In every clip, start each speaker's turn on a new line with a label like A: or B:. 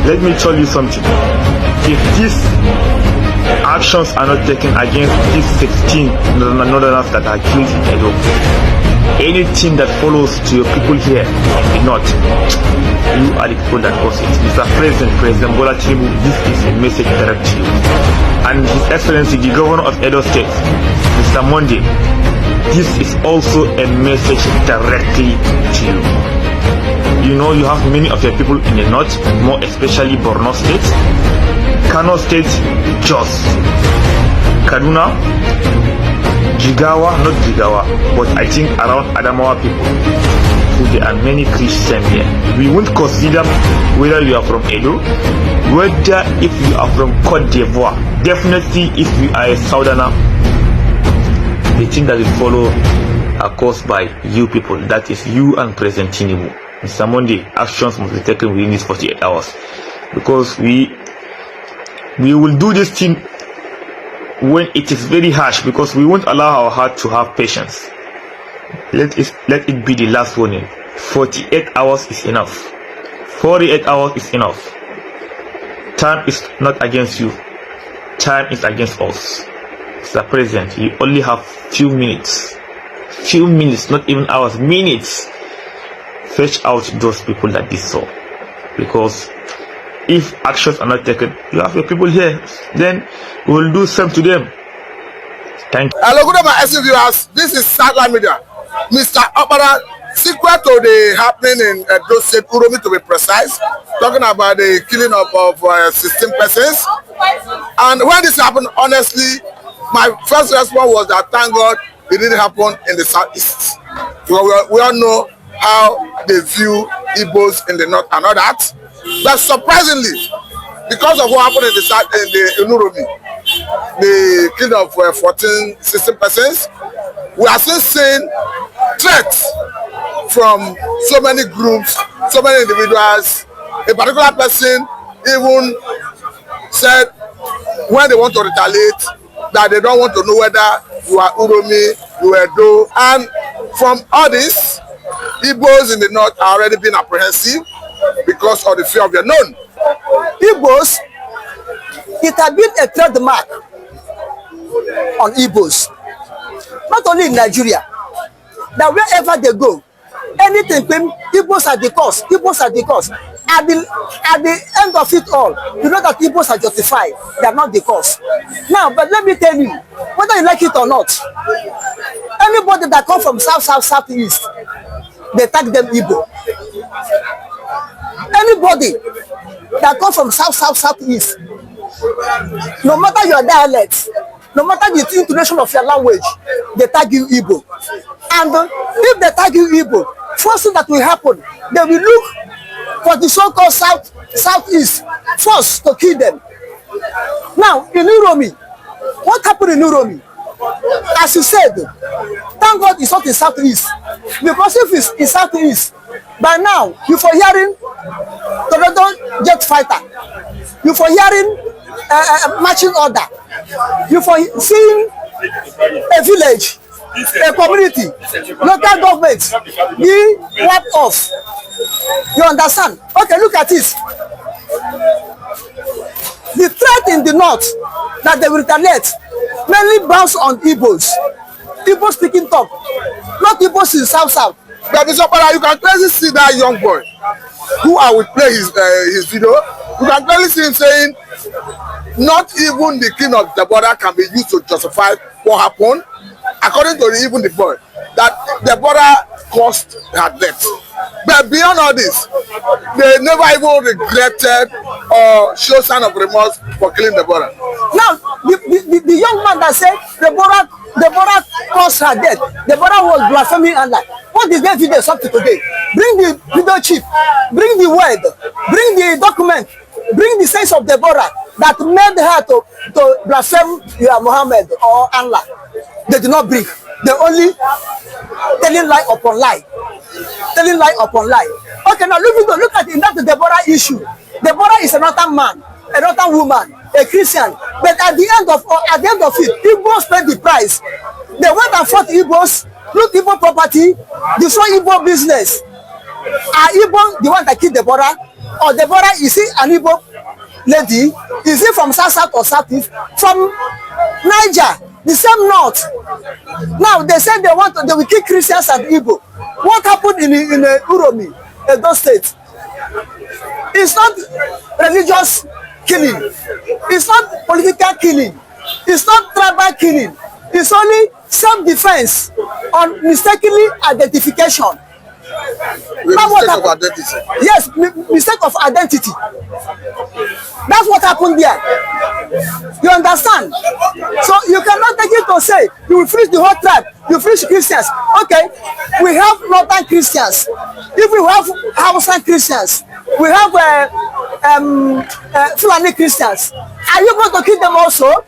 A: let me tell you something. If these actions are not taken against these 16 northerners that are killed in Edo, anything that follows to your people here in the north, you are the people that cause it. Mr. President Bola Tinubu, this is a message direct to you. And His Excellency, the Governor of Edo State, Mr. Monday, this is also a message directly to you. You know you have many of your people in the north, more especially Borno State, Kano State, Jos, Kaduna, Jigawa, not Jigawa, but I think around Adamawa people. So there are many Christians here. We won't consider whether you are from Edo, whether if you are from Cote d'Ivoire. Definitely if you are a southerner, the thing that will follow are caused by you people. That is you and President Tinubu. Mr. Monday, actions must be taken within these 48 hours. Because we will do this thing when it is very harsh, because we won't allow our heart to have patience. Let it be the last warning. 48 hours is enough. 48 hours is enough. Time is not against you. Time is against us. Mr. President, you only have few minutes, not even hours, minutes. Fetch out those people that this saw, because if actions are not taken, you have your people here, then we will do same to them. Thank you.
B: Hello, good evening, SC viewers. This is Satellite Media. Mr. Opera, sequel to the happening in Edo State, Uromi to be precise, talking about the killing of 16 persons. And when this happened, honestly, my first response was that thank God it didn't happen in the southeast. We all know how they view Igbos in the north and all that. But surprisingly, because of what happened in the south, in Uromi, the killing of 16 persons, we are still seeing threats from so many groups, so many individuals. A particular person even said when they want to retaliate that they don't want to know whether you are Uromi, you are Edo. And from all this, Igbos in the north are already being apprehensive because of the fear of the unknown.
C: Igbos, it has been a trademark on Igbos, not only in Nigeria, that wherever they go, anything, Igbos are the cause, Igbos are the cause. At the end of it all, you know that Igbos are justified, they are not the cause. Now, but let me tell you, whether you like it or not, anybody that comes from southeast, they tag them Igbo. Anybody that comes from southeast, no matter your dialect, no matter the intonation of your language, they tag you Igbo. And if they tag you Igbo, first thing that will happen, they will look for the so-called southeast first to kill them. Now, in Uromi, what happened in Uromi? As you said, thank God it's not in southeast, because if it's in southeast, by now you for hearing Toledo jet fighter, you for hearing marching order, you for seeing a village, a community, local government be wiped off. You understand? Okay, look at this. The threat in the north that they will retaliate mainly bounce on Igbos. Igbos speaking top, not Igbos in south.
B: But Mr. Opera, you can clearly see that young boy who I will play his video. You can clearly see him saying, not even the king of the border can be used to justify what happened. According to even the boy, that the border caused her death. But beyond all this, they never even regretted or show sign of remorse for killing the border.
C: Now, the young man that said the border caused her death, the border was blaspheming Allah. What is their video up to today? Bring the video chip, bring the word, bring the document, bring the sense of the border that made her to blaspheme Muhammad or Allah. They did not bring. They only telling lie upon lie. Telling lie upon lie. Okay, now look at that Deborah issue. Deborah is another man, another woman, a Christian. But at the end of it, Igbos paid the price. They went and fought Igbos, loot Igbo property, destroy Igbo business. Are Igbo the one that killed Deborah? or Deborah, is he an Igbo lady? Is he from South or Southeast? From Niger, the same north. Now they said they will kill Christians and Igbo. What happened in Uromi, Edo State? It's not religious killing. It's not political killing. It's not tribal killing. It's only self-defense on mistakenly identification.
B: Mistake of identity.
C: Yes, mistake of identity. That's what happened there. You understand? So you cannot take it to say you will finish the whole tribe, you finish Christians. Okay, we have northern Christians. If we have Hausa Christians, we have Fulani Christians. Are you going to kill them also? Are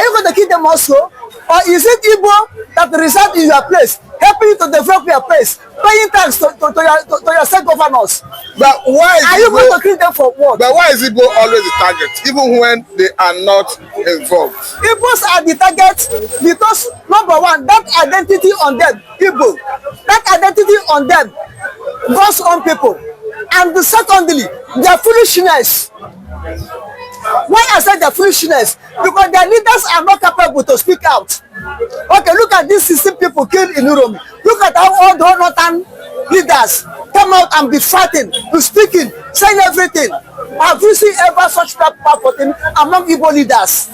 C: you going to kill them also? Or is it Igbo that reside in your place, helping you to develop your place, paying tax to your state governors?
B: But why
C: are you going to kill them for what?
B: But why is Igbo always the target, even when they are not involved?
C: Igbos are the target because, number one, that identity on them, Igbo, that identity on them goes on people. And secondly, their foolishness. Why I said their foolishness? Because their leaders are not capable to speak out. Okay, look at these 16 people killed in Uromi. Look at how all the northern leaders come out and be fighting, be speaking, saying everything. Have you seen ever such type of thing among Igbo leaders?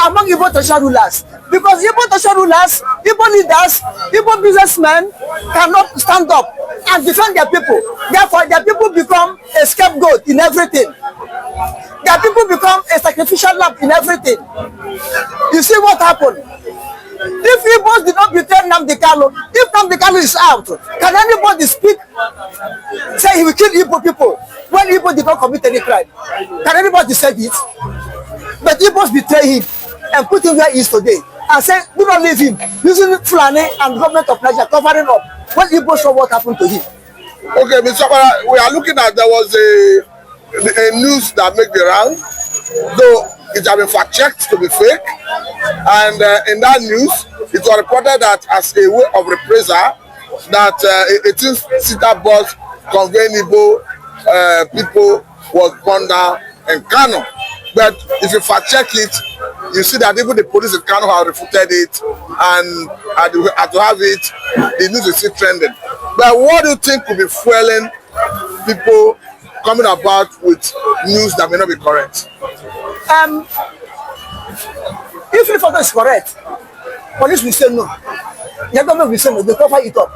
C: Among Igbo traditional rulers? Because Igbo traditional rulers, Igbo leaders, Igbo businessmen cannot stand up and defend their people. Therefore, their people become a scapegoat in everything. Their people become a sacrificial lamb in everything. You see what happened? If Igbos did not betray Nnamdi Kanu, if Nnamdi Kanu is out, can anybody speak, say he will kill Igbo people when Igbo did not commit any crime? Can anybody say it? But Igbos betray him and put him where he is today and say, do not leave him, using Fulani and government of Nigeria covering up when Igbos saw what happened to him.
B: Okay, Mr. Obara, we are looking at, there was a news that made the round, though it has been fact-checked to be fake, and in that news, it was reported that as a way of reprisal, that a 18-seater bus conveying Igbo people was burned down in Kano. But if you fact-check it, you see that even the police in Kano have refuted it, and had to have it, the news is still trending. But what do you think could be fueling people coming about with news that may not be correct?
C: If the photo is correct, police will say no. The government will say no. They cover it up,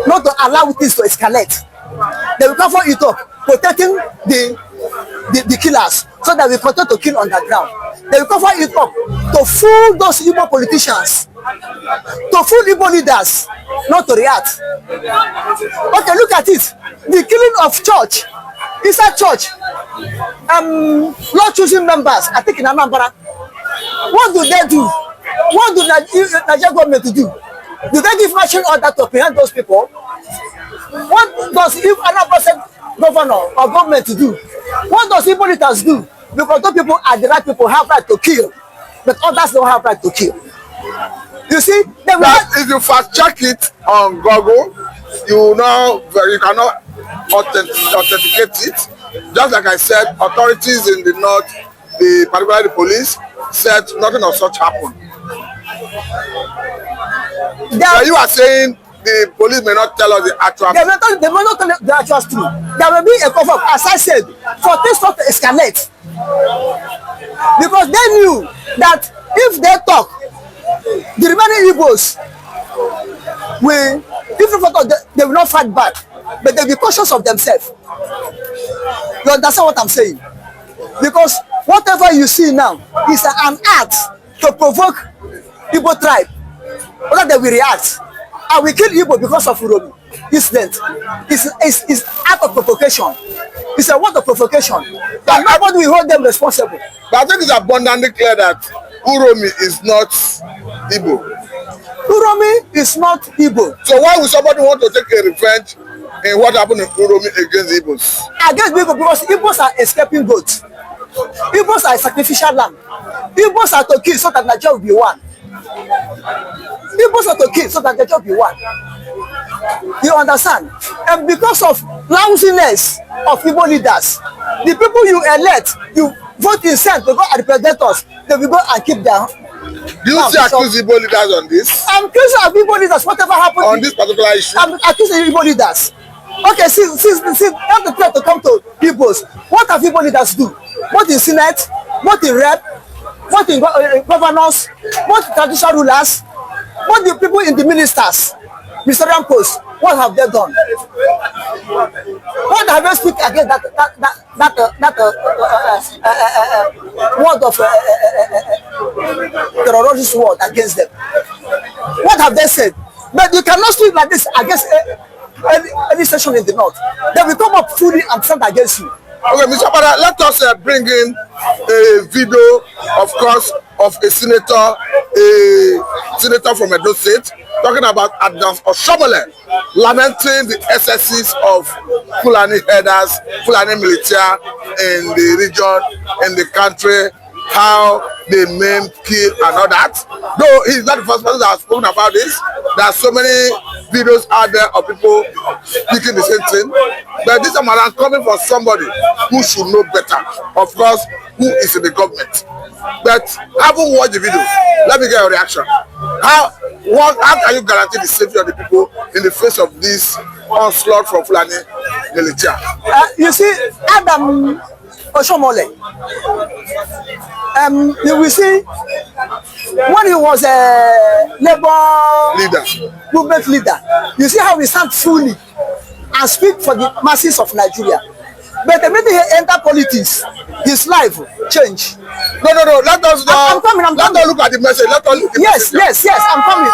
C: not to allow things to escalate. They will cover it up, protecting the killers, so that we continue to kill underground. They will cover it up to fool those Igbo politicians, to fool Igbo leaders, not to react. Okay, look at it. The killing of church, inside church, not choosing members, I think in Anambra. What do they do? What do Nigerian government do? Do they give marching order to apprehend those people? What does if Anambra governor or government do? What does Igbo leaders do? Because those people are the right people, have right to kill, but others don't have right to kill. You see,
B: if you fact check it on Google, you know you cannot authenticate it. Just like I said, authorities in the north, particularly the police, said nothing of such happened. Now you are saying the police may not tell us the actual.
C: They may not tell the actual truth. There will be a cover, as I said, for things not to escalate. Because they knew that if they talk, the remaining Igbos will, they will not fight back, but they will be cautious of themselves. You understand what I'm saying? Because whatever you see now is an act to provoke Igbo tribe, or they will react. And we kill Igbo because of Uromi incident. It's act of provocation. It's a word of provocation. But nobody will hold them responsible.
B: But I think it's abundantly clear that Uromi is not Igbo.
C: Uromi is not Igbo.
B: So why would somebody want to take a revenge in what happened in Uromi against Igbos?
C: Against Igbo, because Igbos are escaping goats. Igbos are a sacrificial lamb. Igbos are to kill so that Nigeria will be one. Igbos are to kill so that Nigeria will be one. You understand? And because of lousiness of Igbo leaders, the people you elect, you vote in sense to go and represent us, they will go and keep their.
B: Do you still accuse Igbo leaders on this?
C: I'm accusing of Igbo leaders, whatever happened.
B: On this particular issue?
C: I'm accusing Igbo leaders. Okay, since have the threat to come to Igbos, what have Igbo leaders do? Both in Senate, both in Rep, both in governors, both traditional rulers, both the people in the ministers, ministerial posts, what have they done? What have they speak against that word of terrorist word against them? What have they said? But you cannot speak like this against any session in the north. They will come up fully and stand against you.
B: Okay, Mr. Abada, let us bring in a video, of course, of a senator from Edo State, talking about Adams Oshomole, lamenting the excesses of Fulani herders, Fulani militias in the region, in the country, how they maim, kill, and all that. Though he's not the first person that has spoken about this. There are so many videos out there of people speaking the same thing. But this time around, coming from somebody who should know better, of course, who is in the government. But having watched the video, let me get your reaction. How can you guarantee the safety of the people in the face of this onslaught from Fulani militia?
C: You see, Adam Oshomole, you will see, when he was a labor movement leader, you see how he stand fully and speak for the masses of Nigeria. But the minute he enter politics, his life changed.
B: No. Let us
C: I'm coming.
B: Let us look at the message. Let us look at the message.
C: Yes. I'm coming.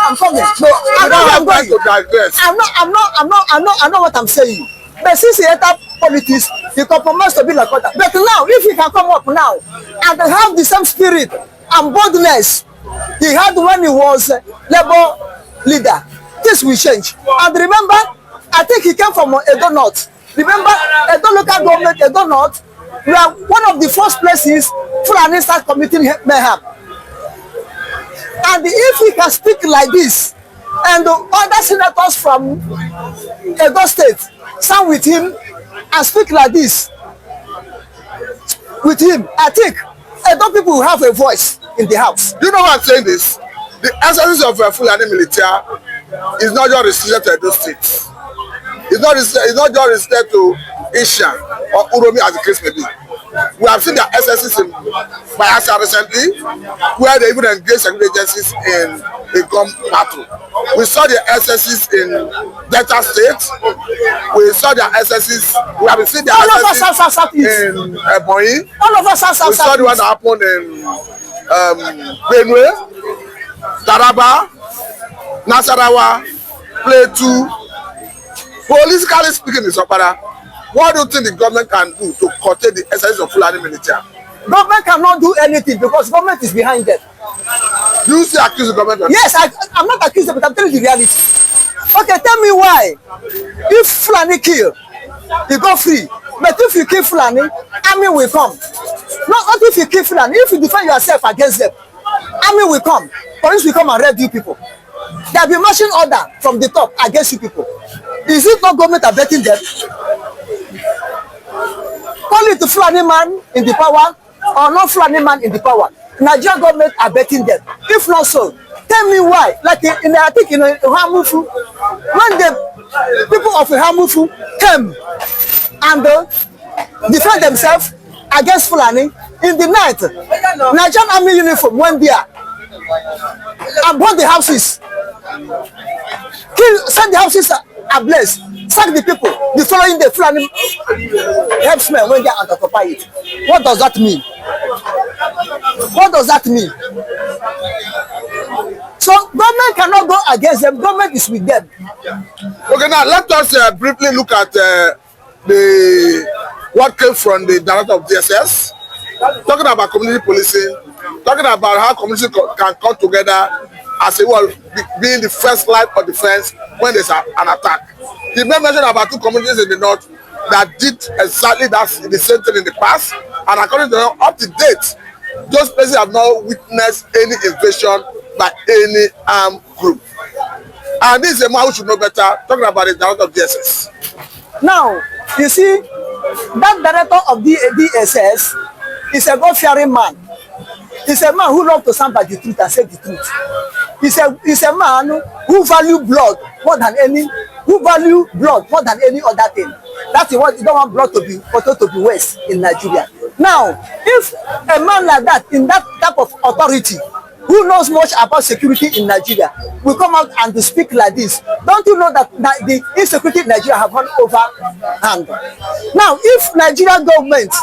B: No, I'm going to digress.
C: I know what I'm saying. But since he entered politics, he compromised to be like that. But now, if he can come up now and have the same spirit and boldness he had when he was labor leader, this will change. And remember, I think he came from Edo North. Remember, Edo local government, Edo North, we are one of the first places Fulani start committing mayhem. And if he can speak like this, and the other senators from Edo State stand with him and speak like this with him, I think Edo people will have a voice in the house.
B: You know why I'm saying this? The essence of Fulani militia is not just restricted to Edo State. It's not just restricted to Asia or Uromi, as the case may be. We have seen their excesses in Bayelsa recently, where they even engaged security agencies in a gun battle. We saw their excesses in Delta State. We saw their excesses. We have seen their excesses in Ebonyi. We saw the one that happened in Benue, Taraba, Nasarawa, Plateau. Politically speaking, Mr. Okpara, what do you think the government can do to curtail the excesses of Fulani militia?
C: Government cannot do anything because government is behind them.
B: Do you still accuse the government of
C: Yes, I'm not accusing, but I'm telling you the reality. Okay, tell me why. If Fulani kill, you go free. But if you kill Fulani, army will come. Not if you kill Fulani, if you defend yourself against them, army will come. Police will come and raid you people. There will be marching order from the top against you people. Is it not government abetting them? Call it the Fulani man in the power or not Fulani man in the power. Nigerian government abetting them. If not so, tell me why. Like I think in Hamufu, when the people of Hamufu came and defend themselves against Fulani in the night, Nigerian army uniform went there and burned the houses. Set the houses ablaze, sack the people. The following day, Fulani herdsmen went there and occupied it. What does that mean? What does that mean? So government cannot go against them. Government is with them.
B: Okay, now let us briefly look at what came from the director of DSS, talking about community policing, talking about how communities can come together as a whole, being the first line of defense when there's an attack. He made mention about 2 communities in the north that did exactly the same thing in the past, and according to them, up to date, those places have not witnessed any invasion by any armed group. And this is a man who should know better, talking about the director of DSS.
C: Now, you see, that director of DSS is a God-fearing man. He's a man who loves to stand by the truth and say the truth. He's a man who value blood more than any other thing. That's what you don't want blood to be waste in Nigeria. Now, if a man like that in that type of authority who knows much about security in Nigeria will come out and speak like this, don't you know that the insecurity in Nigeria have gone overhand? Now, if Nigerian government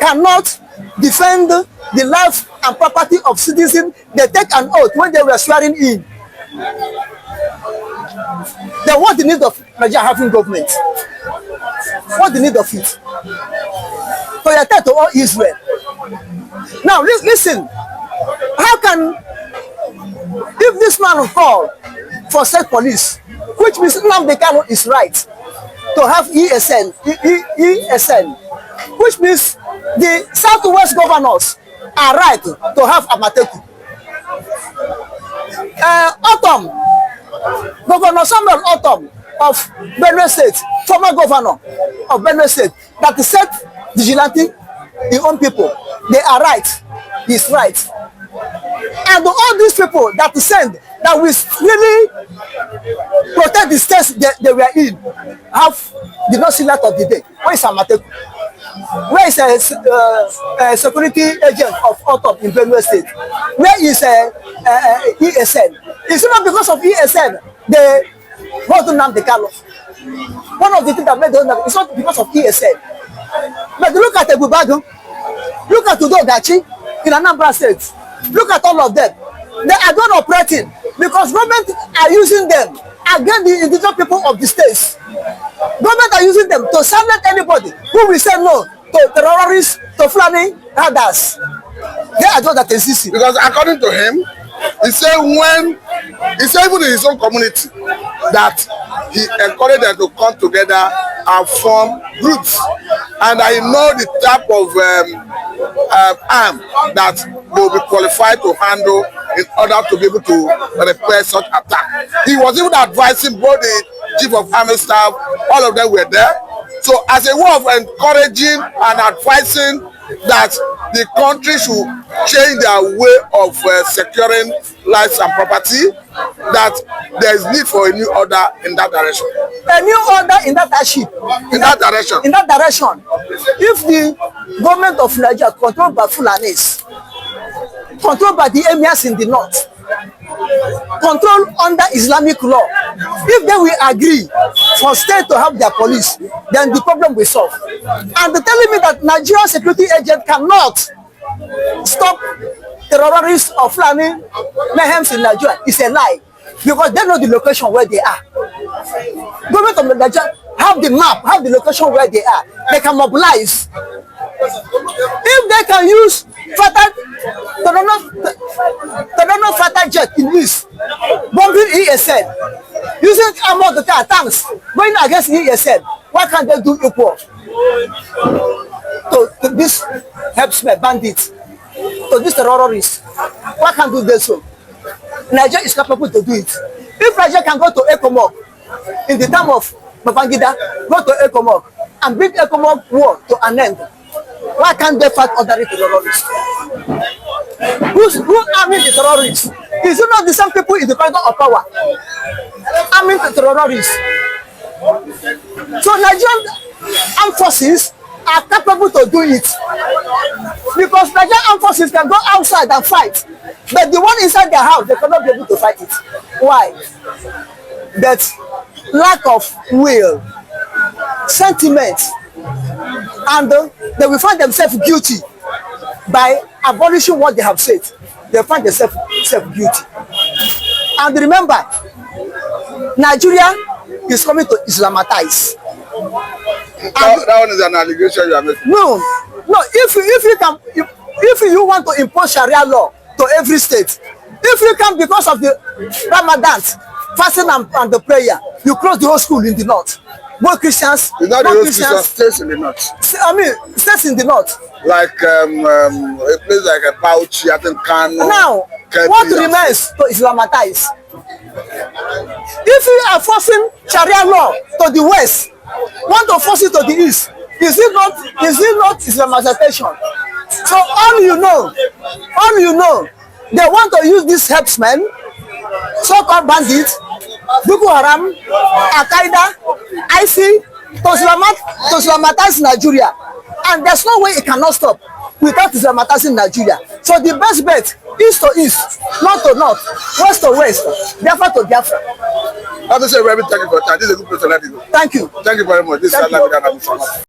C: cannot defend the life and property of citizens, they take an oath when they were swearing in. Then what's the need of Nigeria having government? What's the need of it? To to all Israel. Now listen, how can, if this man call for state police, which means Nnamdi Kanu is right to have ESN, which means the Southwest governors are right to have Amateku. Autumn, Governor Samuel Autumn of Benue State, former governor of Benue State, that said vigilante, the own people, they are right, he's right. And all these people that send, that will really protect the states they were in, did not see light of the day. Where is Amateku? Where is a security agent of Autumn in Benue State? Where is ESN? It's not because of ESN they want to Nnamdi Kanu. One of the things that made them, it's not because of ESN. But look at Ebubagun, look at Udodachi in Anambra State, look at all of them. They are not operating because government are using them against the individual people of the states. Government are using them to silence anybody who will say no to terrorists, to Fulani herders. They are those that exist.
B: Because according to him, he said even in his own community that he encouraged them to come together and form groups, and I know the type of arm that they will be qualified to handle in order to be able to repair such attack. He was even advising both the chief of army staff, all of them were there. So as a way of encouraging and advising that the country should change their way of securing lives and property, that there is need for a new order in that direction.
C: A new order in that ship.
B: In that direction.
C: In that direction. If the government of Nigeria controlled by Fulanis, controlled by the emirs in the north, controlled under Islamic law, if they will agree for state to have their police, then the problem will solve. And they're telling me that Nigerian security agent cannot stop terrorists or Fulani mayhems in Nigeria is a lie, because they know the location where they are. Government of Nigeria have the map, have the location where they are. They can mobilize. If they can use fighter jet in this, bombing ESN, using armored tanks, going against ESN, why can't they do equal to this herdsmen, bandits, to these terrorists? Why can't do this so? Nigeria is capable to do it. If Nigeria can go to ECOMOG in the time of Babangida, go to ECOMOG and bring ECOMOG war to an end, why can't they fight other terrorists? Who arming the terrorists? Is it not the same people in the corridor of power arming the terrorists? So Nigerian armed forces are capable to do it, because Nigerian armed forces can go outside and fight, but the one inside their house, they cannot be able to fight it. Why? That lack of will, sentiment, and they will find themselves guilty by abolishing what they have said. They find themselves guilty. And remember, Nigeria is coming to Islamatize.
B: That one is an allegation you are making.
C: No. If you want to impose Sharia law to every state, if you can, because of the Ramadan, fasting and the prayer, you close the whole school in the north. both Christians,
B: It's not the
C: non
B: whole Christian states in the north.
C: I mean, states in the north.
B: Like a place like a Bauchi, I think Kano.
C: Now, what remains to Islamatize? If you are forcing Sharia law to the west, want to force it to the east, is it not Islamization? So all you know, they want to use these herdsmen, so-called bandits, Boko Haram, Al-Qaeda, IC, to Islamatize Nigeria. And there's no way it cannot stop without Islamatizing Nigeria. So the best bet, east to east, north to north, west to west, Biafra to Biafra.
B: I have to say, thank you for your time. This is a good place to let you go.
C: Thank you.
B: Thank you very much. This is